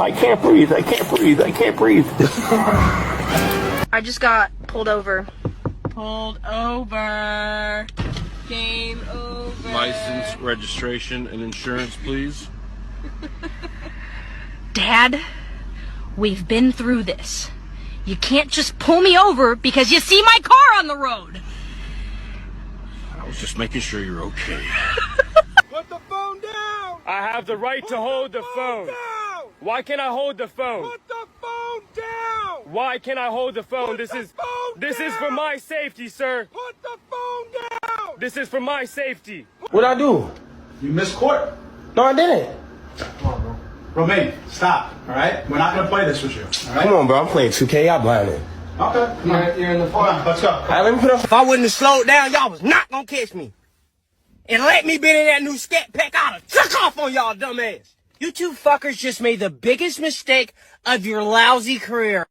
I can't breathe. I can't breathe. I can't breathe. I just got pulled over. Pulled over. Game over. License, registration, and insurance, please. Dad, we've been through this. You can't just pull me over because you see my car on the road. I was just making sure you're okay. Put the phone down! I have the right to hold the phone. Down! Why can't I hold the phone? Put the phone down! Why can't I hold the phone? Put This the is phone this is down! for my safety, sir. Put the phone down! This is for my safety. What'd I do? You missed court. No, I didn't. Come on, bro. Romaine, stop, all right? We're not going to play this with you, all right? Come on, bro. I'm playing 2K. Y'all blinded. Okay, come on. You're in the phone. Let's go. All right, let me put up. If I wouldn't have slowed down, y'all was not gonna catch me. And let me been in that new scat pack, I'd have took off on y'all dumbass. You two fuckers just made the biggest mistake of your lousy career.